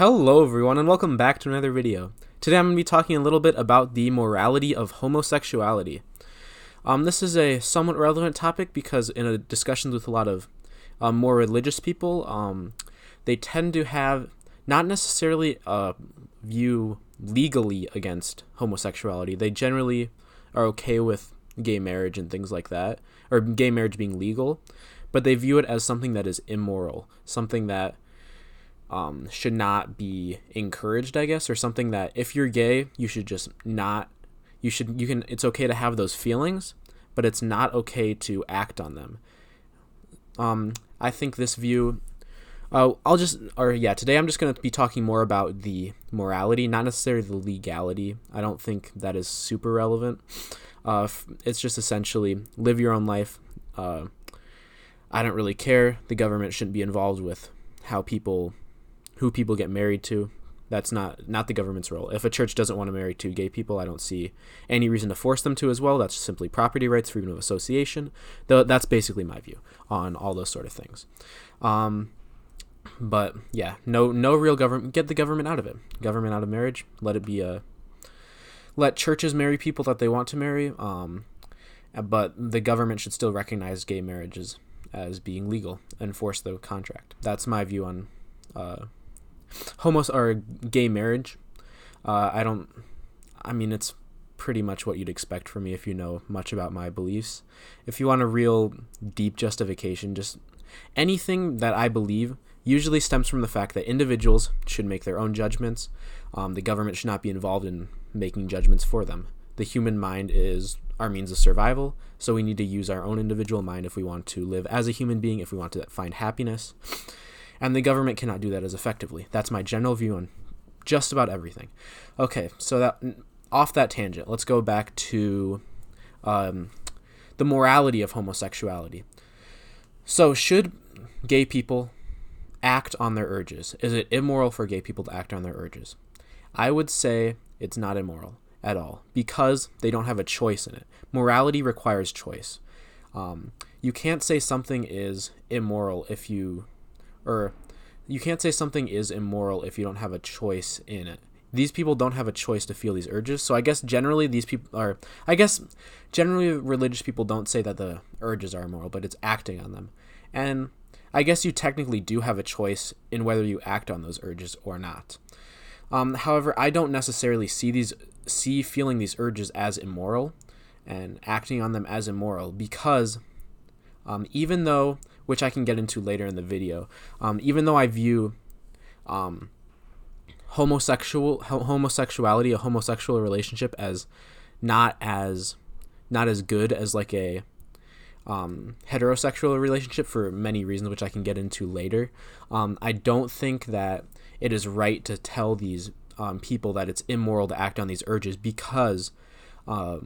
Hello everyone and welcome back to another video. Today I'm going to be talking a little bit about the morality of homosexuality. This is a somewhat relevant topic because in a discussions with a lot of more religious people, they tend to have not necessarily a view legally against homosexuality. They generally are okay with gay marriage and things like that, or gay marriage being legal, but they view it as something that is immoral, something that should not be encouraged, I guess, or something that if you're gay, you should just not, it's okay to have those feelings, but it's not okay to act on them. I think this view, today I'm just going to be talking more about the morality, not necessarily the legality. I don't think that is super relevant. It's just essentially live your own life. I don't really care. The government shouldn't be involved with who people get married to. That's not the government's role. If a church doesn't want to marry two gay people, I don't see any reason to force them to as well. That's simply property rights, freedom of association. Though that's basically my view on all those sort of things. But yeah, no real government. Get the government out of it. Government out of marriage. Let it be let churches marry people that they want to marry. But the government should still recognize gay marriages as being legal and enforce the contract. That's my view on gay marriage. It's pretty much what you'd expect from me if you know much about my beliefs. If you want a real deep justification, just anything that I believe usually stems from the fact that individuals should make their own judgments. The government should not be involved in making judgments for them. The human mind is our means of survival, so we need to use our own individual mind if we want to live as a human being, if we want to find happiness. And the government cannot do that as effectively. That's my general view on just about everything. Okay, so that off that tangent, let's go back to the morality of homosexuality. So should gay people act on their urges? Is it immoral for gay people to act on their urges? I would say it's not immoral at all because they don't have a choice in it. Morality requires choice. You can't say something is immoral if you can't say something is immoral if you don't have a choice in it. These people don't have a choice to feel these urges. So I guess generally religious people don't say that the urges are immoral, but it's acting on them. And I guess you technically do have a choice in whether you act on those urges or not. However, I don't necessarily see feeling these urges as immoral and acting on them as immoral because even though, which I can get into later in the video, even though I view homosexuality, a homosexual relationship, as not as good as like a heterosexual relationship for many reasons, which I can get into later, I don't think that it is right to tell these people that it's immoral to act on these urges because a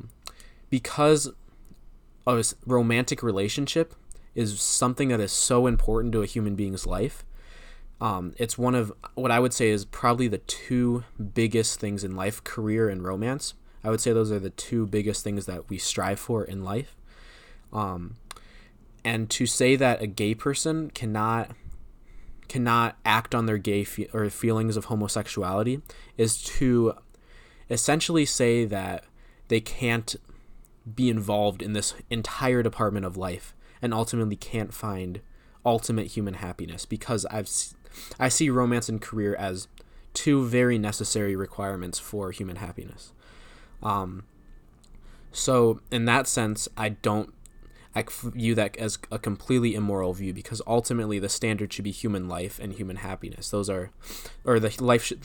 romantic relationship is something that is so important to a human being's life. It's one of what I would say is probably the two biggest things in life, career and romance. I would say those are the two biggest things that we strive for in life. And to say that a gay person cannot act on their gay or feelings of homosexuality is to essentially say that they can't be involved in this entire department of life and ultimately can't find ultimate human happiness, because I see romance and career as two very necessary requirements for human happiness. So in that sense, I view that as a completely immoral view, because ultimately the standard should be human life and human happiness. The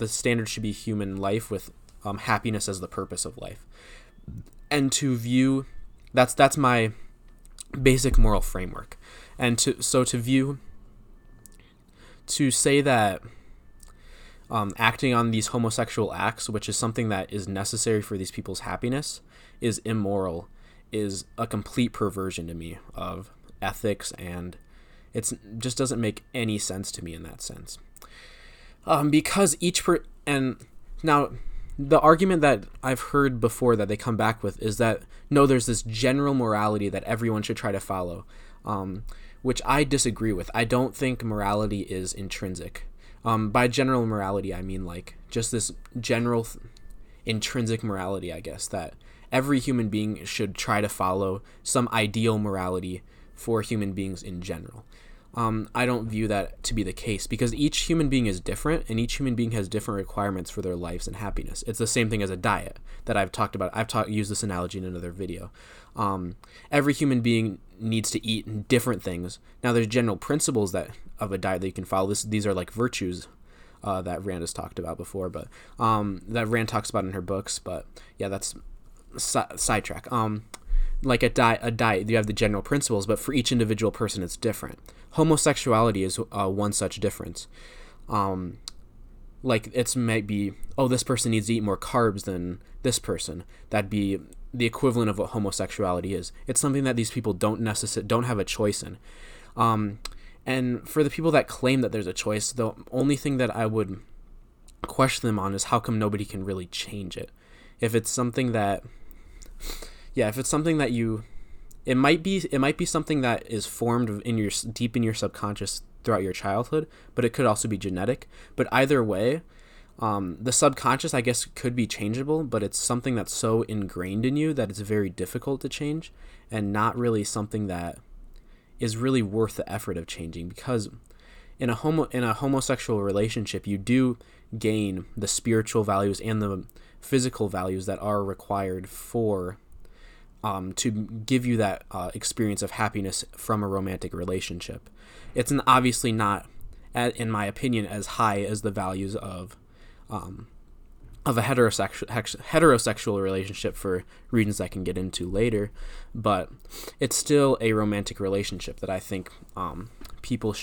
standard should be human life with happiness as the purpose of life. And to view that's my basic moral framework. And to say that acting on these homosexual acts, which is something that is necessary for these people's happiness, is immoral, is a complete perversion to me of ethics, and just doesn't make any sense to me in that sense. Because and now the argument that I've heard before that they come back with is that no, there's this general morality that everyone should try to follow, which I disagree with. I don't think morality is intrinsic. By general morality, I mean like just this general intrinsic morality, I guess, that every human being should try to follow some ideal morality for human beings in general. I don't view that to be the case because each human being is different and each human being has different requirements for their lives and happiness. It's the same thing as a diet that I've talked about. Used this analogy in another video. Every human being needs to eat different things. Now, there's general principles of a diet that you can follow. These are like virtues that Rand has talked about before, but that Rand talks about in her books. But yeah, that's sidetrack. Like a diet, you have the general principles, but for each individual person, it's different. Homosexuality is one such difference. Like it might be, this person needs to eat more carbs than this person. That'd be the equivalent of what homosexuality is. It's something that these people don't have a choice in. And for the people that claim that there's a choice, the only thing that I would question them on is how come nobody can really change it. If it's something that it might be something that is formed deep in your subconscious throughout your childhood, but it could also be genetic. But either way, the subconscious, I guess, could be changeable, but it's something that's so ingrained in you that it's very difficult to change, and not really something that is really worth the effort of changing. Because in a homosexual relationship, you do gain the spiritual values and the physical values that are required for to give you that experience of happiness from a romantic relationship. It's obviously not, in my opinion, as high as the values of a heterosexual relationship for reasons I can get into later, but it's still a romantic relationship that I think people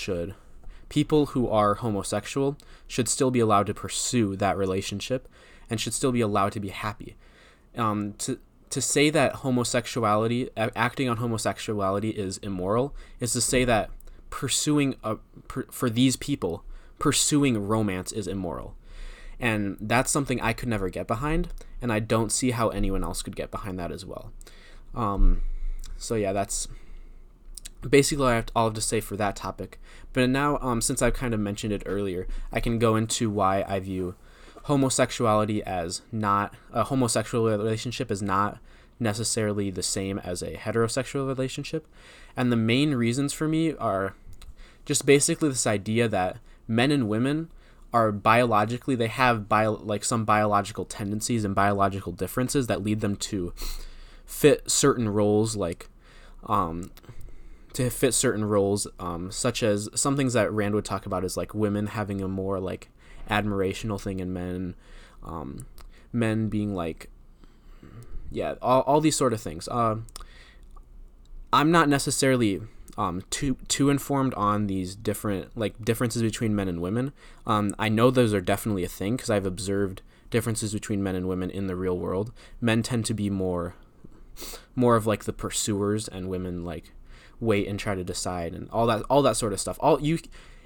who are homosexual should still be allowed to pursue that relationship and should still be allowed to be happy. To say that acting on homosexuality is immoral is to say that for these people, pursuing romance is immoral. And that's something I could never get behind, and I don't see how anyone else could get behind that as well. So yeah, that's basically all I have to say for that topic. But now, since I've kind of mentioned it earlier, I can go into why I view homosexuality as not a homosexual relationship is not necessarily the same as a heterosexual relationship. And the main reasons for me are just basically this idea that men and women are biologically, they have some biological tendencies and biological differences that lead them to fit certain roles, such as some things that Rand would talk about is like women having a more like admirational thing in men, men being like, all these sort of things. I'm not necessarily too informed on these different differences between men and women. I know those are definitely a thing because I've observed differences between men and women in the real world. Men tend to be more of like the pursuers, and women like wait and try to decide and all that sort of stuff.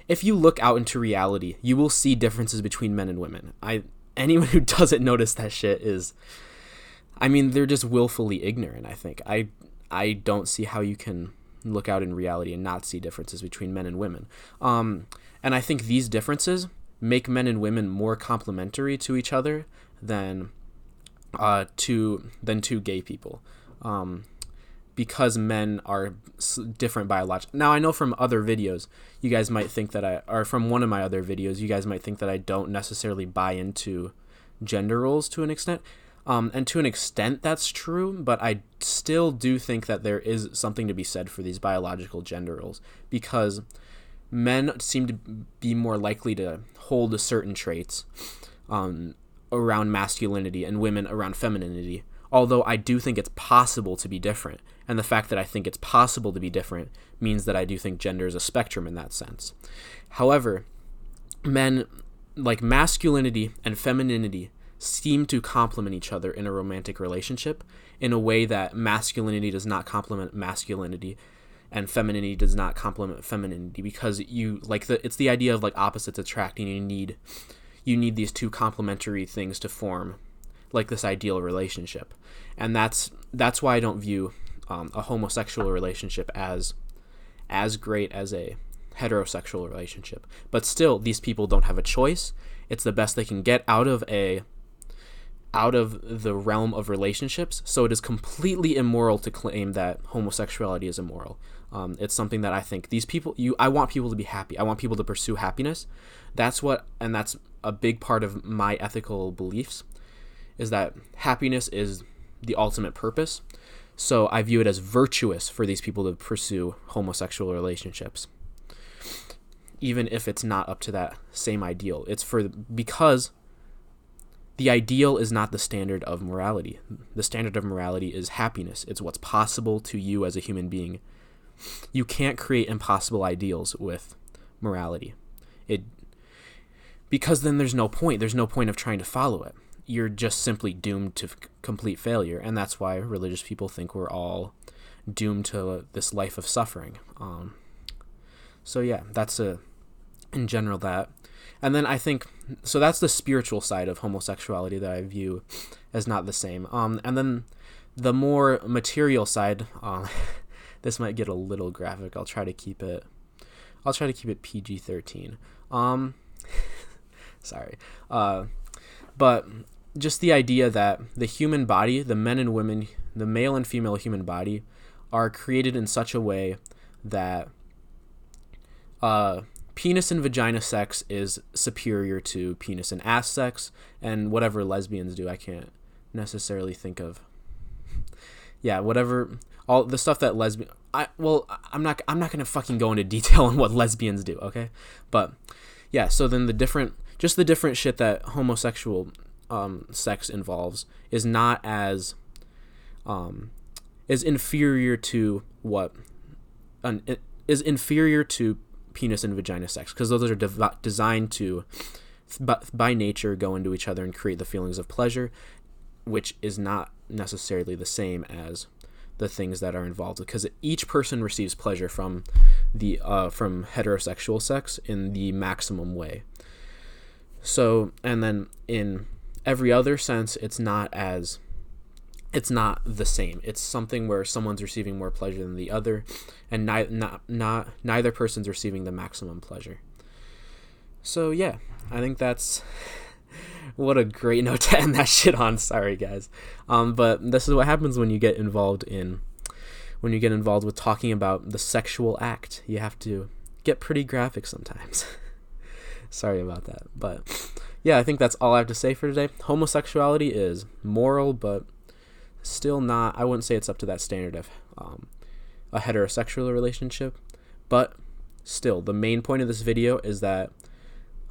If you look out into reality, you will see differences between men and women. Anyone who doesn't notice that shit they're just willfully ignorant, I think. I don't see how you can look out in reality and not see differences between men and women. And I think these differences make men and women more complementary to each other than two gay people. Because men are different biologically. Now, I know from other videos, you guys might think that from one of my other videos, you guys might think that I don't necessarily buy into gender roles to an extent. And to an extent, that's true, but I still do think that there is something to be said for these biological gender roles, because men seem to be more likely to hold certain traits around masculinity and women around femininity. Although I do think it's possible to be different. And the fact that I think it's possible to be different means that I do think gender is a spectrum in that sense. However, men, like masculinity and femininity, seem to complement each other in a romantic relationship in a way that masculinity does not complement masculinity and femininity does not complement femininity, because it's the idea of like opposites attracting. You need these two complementary things to form like this ideal relationship. And that's why I don't view a homosexual relationship as great as a heterosexual relationship. But still, these people don't have a choice. It's the best they can get out of the realm of relationships. So it is completely immoral to claim that homosexuality is immoral. It's something that I think I want people to be happy. I want people to pursue happiness. That's a big part of my ethical beliefs, is that happiness is the ultimate purpose. So I view it as virtuous for these people to pursue homosexual relationships, even if it's not up to that same ideal. Because the ideal is not the standard of morality. The standard of morality is happiness. It's what's possible to you as a human being. You can't create impossible ideals with morality. Because then there's no point. There's no point of trying to follow it. You're just simply doomed to complete failure. And that's why religious people think we're all doomed to this life of suffering. So yeah, that's in general that. And then I think, so that's the spiritual side of homosexuality that I view as not the same. And then the more material side, this might get a little graphic. I'll try to keep it PG-13. Sorry. But just the idea that the human body, the men and women, the male and female human body, are created in such a way that penis and vagina sex is superior to penis and ass sex, and whatever lesbians do. I can't necessarily think of. Yeah, whatever, all the stuff that I'm not gonna fucking go into detail on what lesbians do, okay? But yeah, so then the different shit that homosexual sex involves is not as is inferior to penis and vagina sex, because those are designed to by nature go into each other and create the feelings of pleasure, which is not necessarily the same as the things that are involved, because each person receives pleasure from heterosexual sex in the maximum way. So, and then in every other sense, it's not the same. It's something where someone's receiving more pleasure than the other, and neither person's receiving the maximum pleasure. So yeah, I think that's what a great note to end that shit on. Sorry guys, but this is what happens when you get involved with talking about the sexual act. You have to get pretty graphic sometimes. Sorry about that, but yeah, I think that's all I have to say for today. Homosexuality is moral, but still not, I wouldn't say it's up to that standard of a heterosexual relationship, but still, the main point of this video is that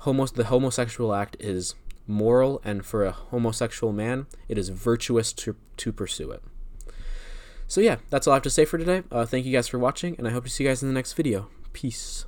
the homosexual act is moral, and for a homosexual man, it is virtuous to pursue it. So yeah, that's all I have to say for today. Thank you guys for watching, and I hope to see you guys in the next video. Peace.